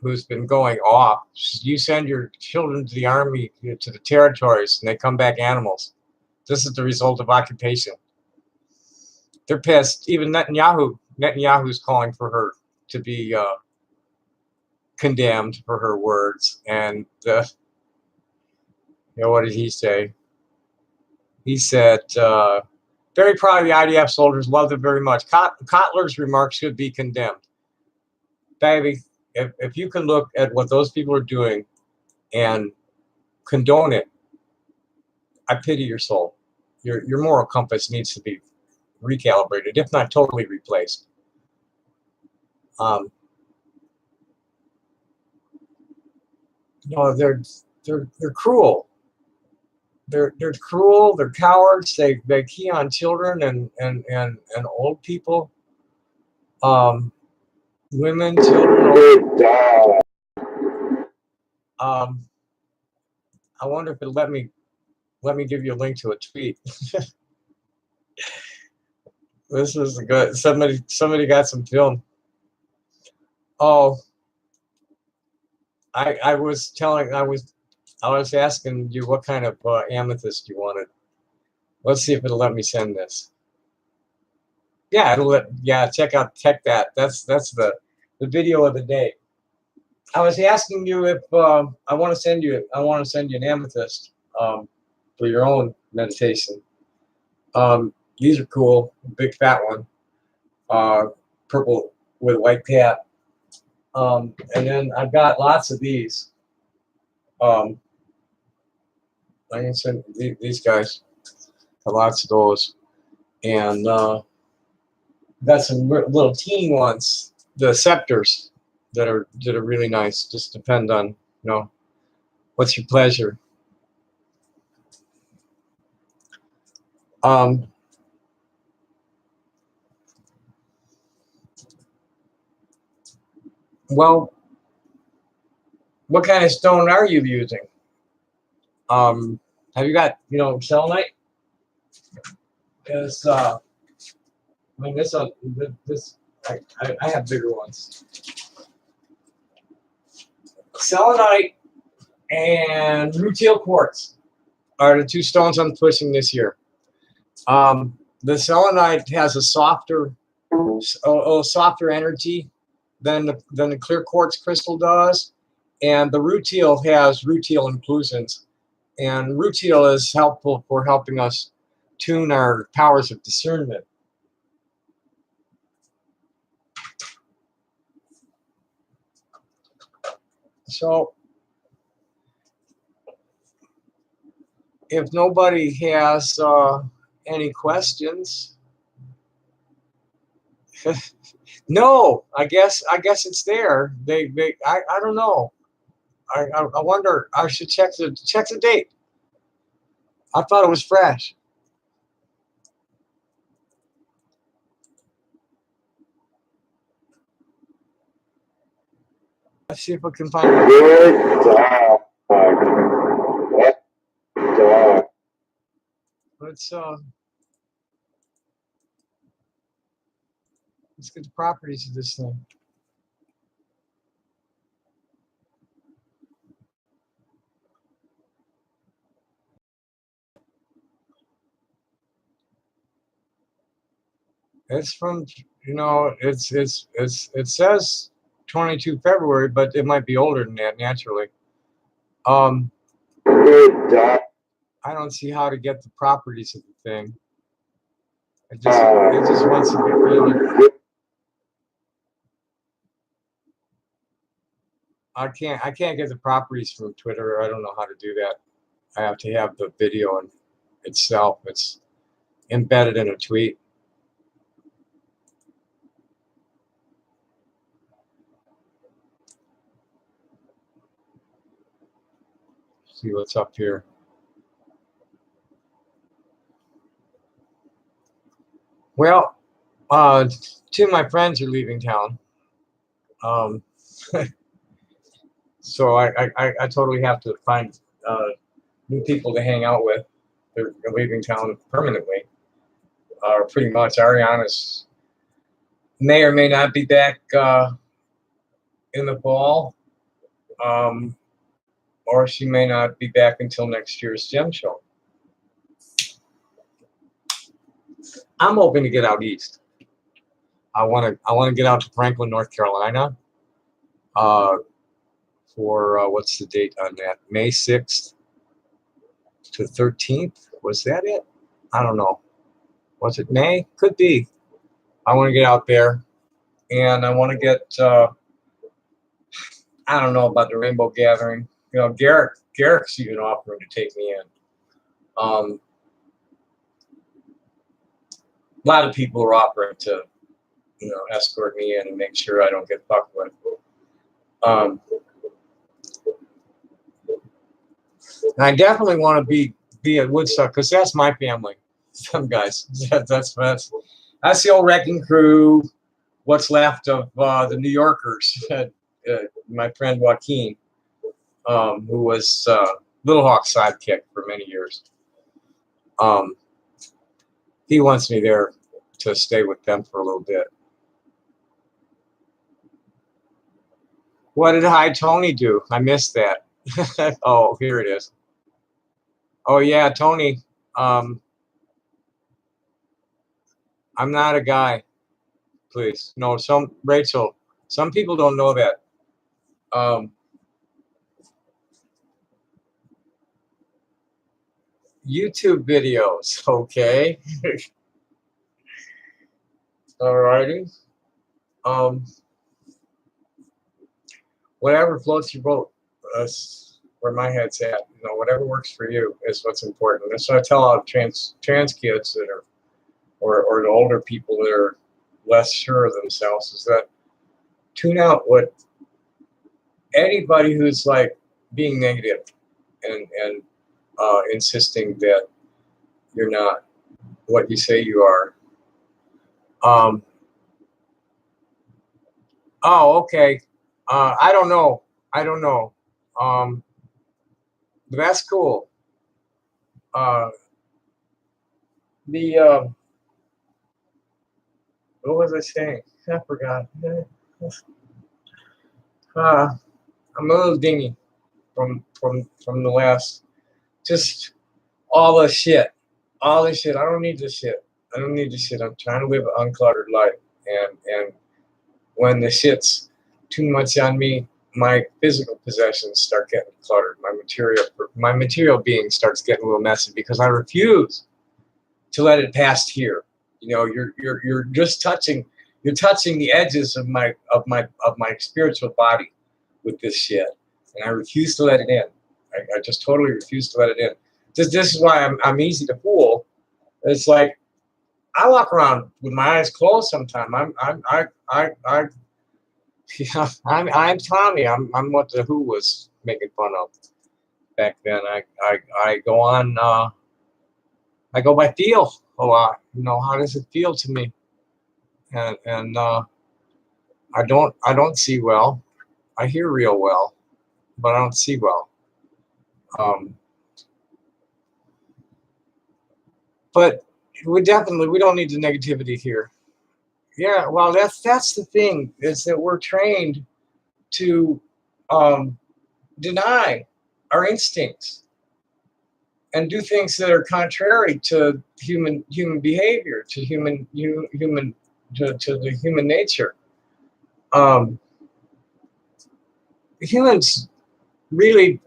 who's been going off. You send your children to the army, to the territories, and they come back animals. This is the result of occupation. They're pissed. Even Netanyahu's calling for her to be condemned for her words. And what did he say? He said, very proud of the IDF soldiers, love them very much. Kotler's remarks should be condemned. Baby, if you can look at what those people are doing and condone it, I pity your soul. Your moral compass needs to be recalibrated, if not totally replaced. No, they're cruel. They're cruel. They're cowards. They key on children and old people, women, children. I wonder if it'll let me give you a link to a tweet. This is good. Somebody got some film. Oh, I was asking you what kind of amethyst you wanted. Let's see if it'll let me send this. Yeah, check that. That's the video of the day. I was asking you if I want to send you an amethyst for your own meditation. These are cool. Big fat one. Purple with a white cap. And then I've got lots of these. I can send these guys. Lots of those. And got some little teeny ones, the scepters that are really nice. Just depend on what's your pleasure. Well, what kind of stone are you using? Have you got selenite? Because I mean this I have bigger ones. Selenite and rutile quartz are the two stones I'm pushing this year. The selenite has a softer energy than the clear quartz crystal does, and the rutile has rutile inclusions, and rutile is helpful for helping us tune our powers of discernment. So if nobody has any questions, no, I guess it's there. I don't know. I wonder. I should check the date. I thought it was fresh. Let's see if I can find it. Good dog. Let's get the properties of this thing. It's from it says 22 February, but it might be older than that naturally. I don't see how to get the properties of the thing. It just wants to be really. I can't get the properties from Twitter. I don't know how to do that. I have to have the video itself. It's embedded in a tweet. See what's up here. Well, two of my friends are leaving town. So I totally have to find new people to hang out with. They're leaving town permanently. Pretty much. Ariana's may or may not be back in the fall, or she may not be back until next year's gem show. I'm hoping to get out east. I want to get out to Franklin, North Carolina. For what's the date on that? May 6th to 13th. Was that it? I don't know. Was it May? Could be. I want to get out there, and I want to get. I don't know about the Rainbow Gathering. You know, Garrick's even offering to take me in. A lot of people are offering to, you know, escort me in and make sure I don't get fucked with. And I definitely want to be at Woodstock because that's my family. Some guys. That's the old wrecking crew. What's left of the New Yorkers? My friend Joaquin, who was Little Hawk's sidekick for many years. He wants me there to stay with them for a little bit. What did Hi Tony do? I missed that. Oh, here it is. Oh yeah, Tony. I'm not a guy. Please, no. Rachel. Some people don't know that. YouTube videos, okay. Alrighty. Whatever floats your boat. That's where my head's at. You know, whatever works for you is what's important. That's what I tell all trans kids that are, or the older people that are less sure of themselves, is that tune out what anybody who's like being negative and insisting that you're not what you say you are. Oh, okay. I don't know. But that's cool. What was I saying? I forgot. I'm a little dingy from the last. Just all the shit. I don't need this shit. I'm trying to live an uncluttered life, and when the shit's too much on me, my physical possessions start getting cluttered. My material being starts getting a little messy because I refuse to let it pass here. You know, you're just touching the edges of my spiritual body with this shit, and I refuse to let it in. I just totally refuse to let it in. This is why I'm easy to fool. It's like I walk around with my eyes closed sometimes. I'm Tommy. I'm what the Who was making fun of back then. I go on. I go by feel a lot. You know, how does it feel to me? And I don't see well. I hear real well, but I don't see well. But we don't need the negativity here. Yeah, well, that's the thing, is that we're trained to deny our instincts and do things that are contrary to human behavior, to human to the human nature. Humans really,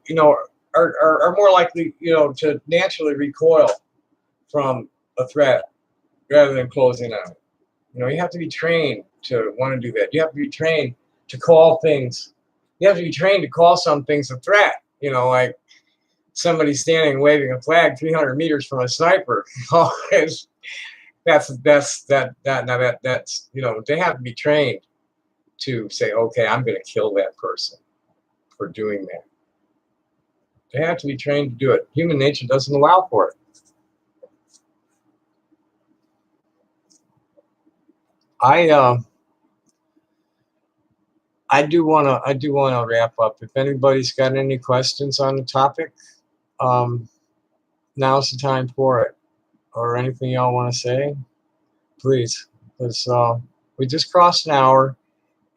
you know, are more likely, you know, to naturally recoil from a threat rather than closing out. You know, you have to be trained to want to do that. You have to be trained to call things. You have to be trained to call some things a threat. You know, like somebody standing waving a flag 300 meters from a sniper. That's you know, they have to be trained to say, okay, I'm going to kill that person for doing that. They have to be trained to do it. Human nature doesn't allow for it. I do wanna wrap up. If anybody's got any questions on the topic, now's the time for it. Or anything y'all want to say, please because we just crossed an hour,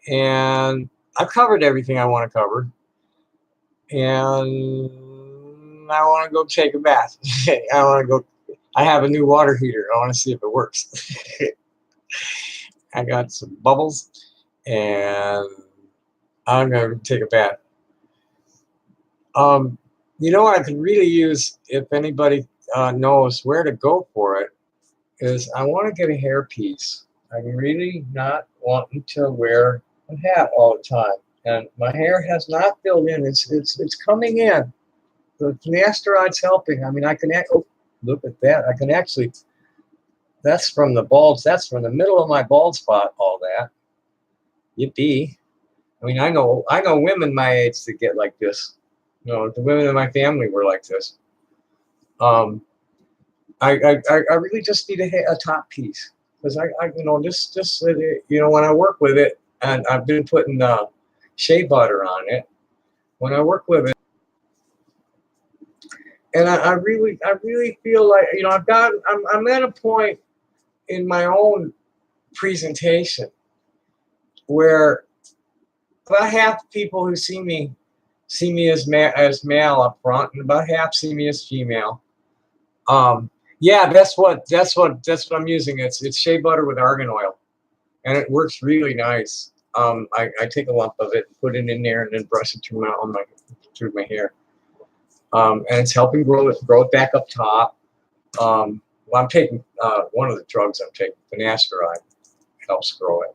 and I've covered everything I want to cover, and I want to go take a bath. I want to go. I have a new water heater. I want to see if it works. I got some bubbles, and I'm gonna take a bath. You know what I could really use, if anybody knows where to go for it, is I want to get a hairpiece. I'm really not wanting to wear a hat all the time, and my hair has not filled in. It's coming in. The finasteride helping. I mean, oh, look at that. I can actually. That's from the bald. That's from the middle of my bald spot. All that. Yippee! I mean, I know women my age that get like this. You know, the women in my family were like this. I really just need a top piece, because you know, you know, when I work with it, and I've been putting shea butter on it when I work with it, and I really feel like, you know, I'm at a point in my own presentation where about half the people who see me as male up front, and about half see me as female. Yeah, that's what I'm using. It's shea butter with argan oil, and it works really nice. I take a lump of it, put it in there, and then brush it through my hair. And it's helping grow it back up top. Well, I'm taking one of the drugs I'm taking, finasteride, helps grow it.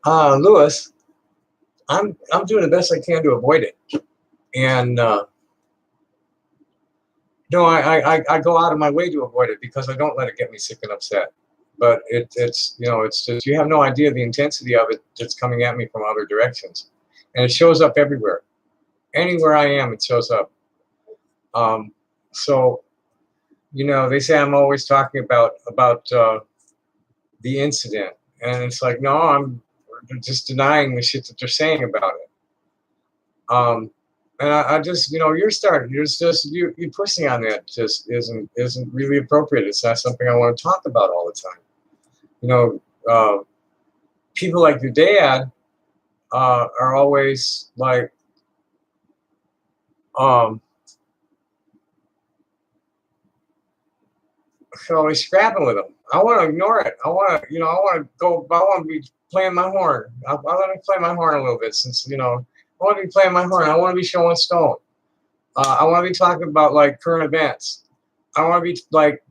Lewis, I'm doing the best I can to avoid it, and no, I go out of my way to avoid it, because I don't let it get me sick and upset. But it's you know, it's just, you have no idea the intensity of it that's coming at me from other directions, and it shows up everywhere. Anywhere I am, it shows up. So, you know, they say I'm always talking about the incident, and it's like, no, I'm just denying the shit that they're saying about it. And I just, you know, you're you pushing on that just isn't really appropriate. It's not something I want to talk about all the time. You know, people like your dad are always like, always scrapping with them. I want to ignore it. I want to, you know, I want to be playing my horn. I let me play my horn a little bit, since, you know, I want to be playing my horn. I want to be showing Stone. I want to be talking about like current events. I want to be like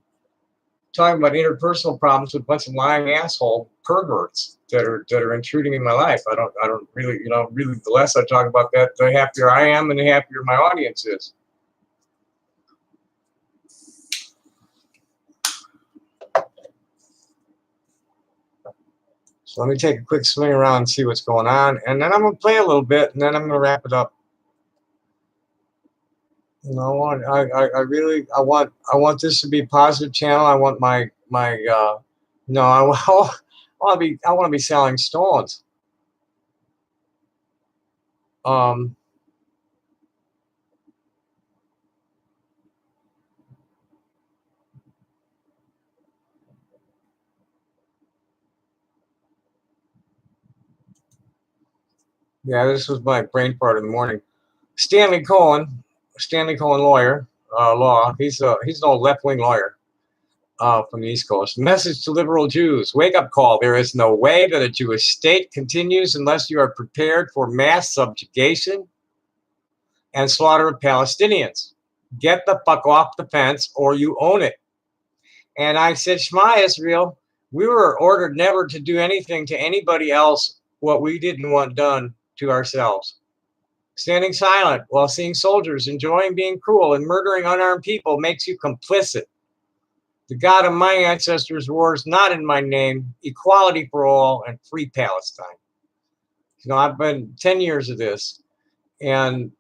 talking about interpersonal problems with a bunch of lying asshole perverts that are intruding in my life. I don't really, you know, really, the less I talk about that, the happier I am, and the happier my audience is. So let me take a quick swing around and see what's going on, and then I'm gonna play a little bit, and then I'm gonna wrap it up. You know, I really want this to be a positive channel. I want my no, I want to be selling stones. Yeah, this was my brain part in the morning. Stanley Cohen lawyer, law. He's an old left-wing lawyer from the East Coast. Message to liberal Jews: wake up call. There is no way that a Jewish state continues unless you are prepared for mass subjugation and slaughter of Palestinians. Get the fuck off the fence, or you own it. And I said, Shema Israel, we were ordered never to do anything to anybody else what we didn't want done to ourselves. Standing silent while seeing soldiers enjoying being cruel and murdering unarmed people makes you complicit. The God of my ancestors' wars, not in my name, equality for all, and free Palestine. You know, I've been 10 years of this, and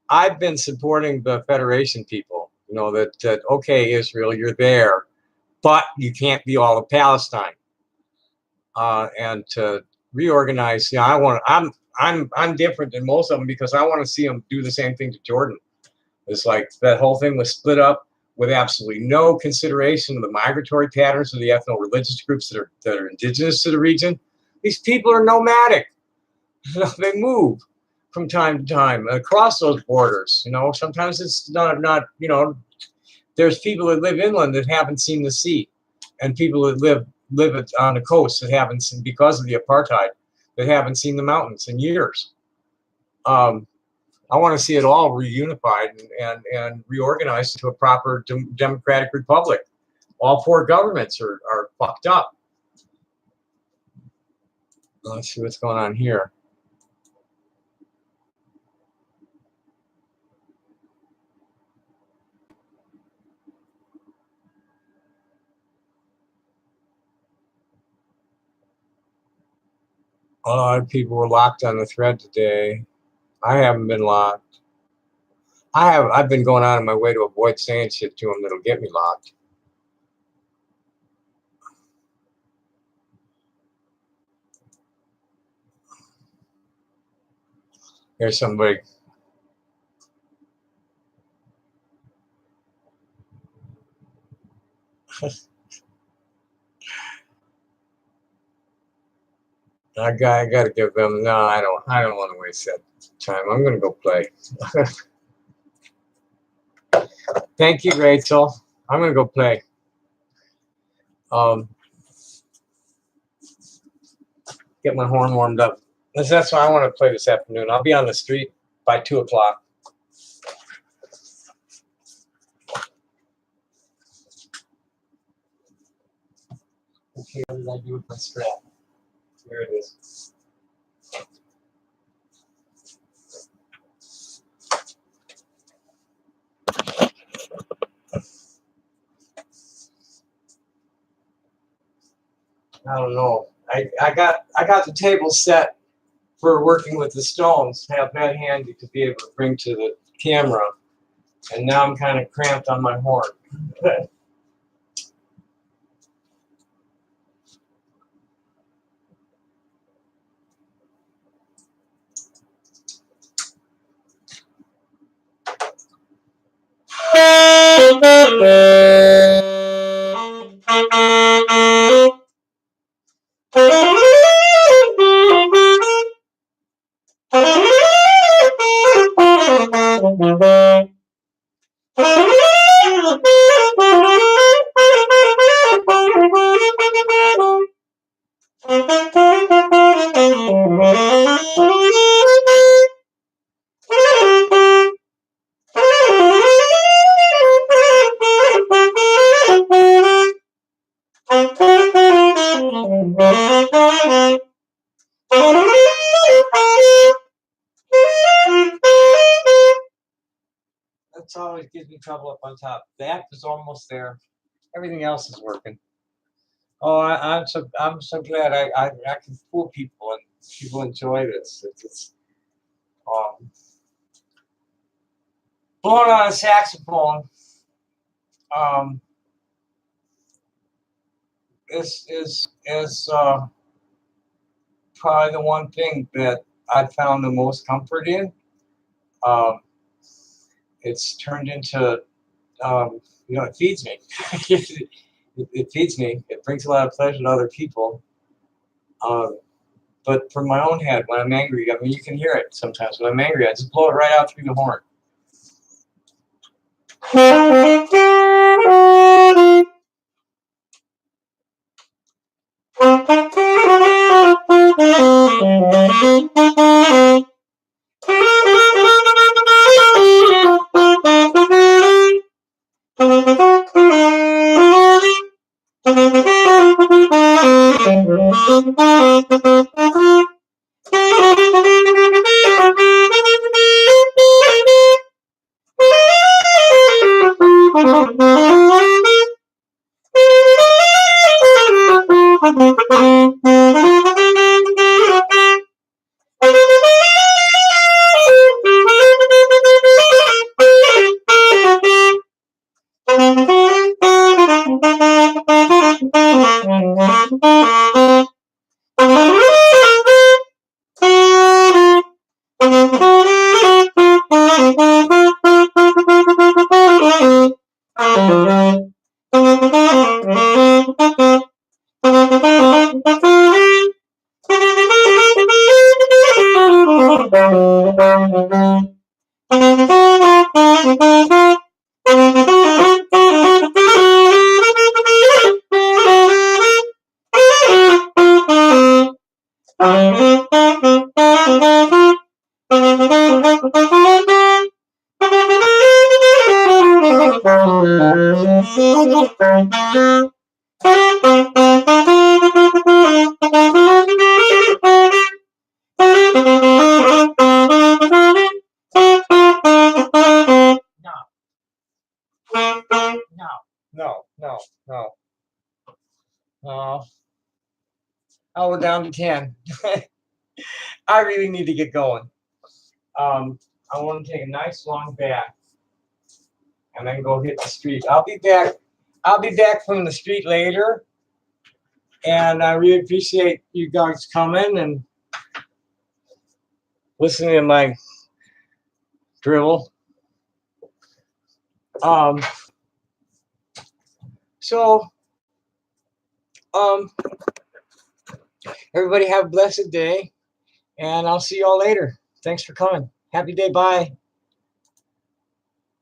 I've been supporting the Federation people. You know, that okay, Israel, you're there, but you can't be all of Palestine. And to reorganize, you know, I'm different than most of them because I want to see them do the same thing to Jordan. It's like that whole thing was split up with absolutely no consideration of the migratory patterns of the ethno-religious groups that are indigenous to the region. These people are nomadic. They move from time to time across those borders. Sometimes it's not. There's people that live inland that haven't seen the sea, and people that live on the coast that haven't seen, because of the apartheid, that haven't seen the mountains in years. I want to see it all reunified and reorganized into a proper democratic republic. All four governments are fucked up. Let's see what's going on here. A lot of people were locked on the thread today. I haven't been locked. I've been going out of my way to avoid saying shit to them that'll get me locked. Here's somebody. I got to give them. No, I don't want to waste that time. I'm gonna go play. Thank you, Rachel. I'm gonna go play. Get my horn warmed up. That's why I want to play this afternoon. I'll be on the street by 2 o'clock. Okay, what did I do with my strap? Here it is. I don't know. I got the table set for working with the stones. Have that handy to be able to bring to the camera. And now I'm kind of cramped on my horn. That's always gives me trouble up on top. The app is almost there. Everything else is working. Oh, I'm so glad I can fool people and people enjoy this. It's blowing on a saxophone. Is probably the one thing that I found the most comfort in. It's turned into, it feeds me. it feeds me. It brings a lot of pleasure to other people. But for my own head, when I'm angry, I mean, you can hear it sometimes. When I'm angry, I just blow it right out through the horn. No, no, no. Oh, we're down to 10. I really need to get going. I want to take a nice long bath and then go hit the street. I'll be back. I'll be back from the street later, and I really appreciate you guys coming and listening to my drivel. So, everybody have a blessed day, and I'll see y'all later. Thanks for coming. Happy day. Bye.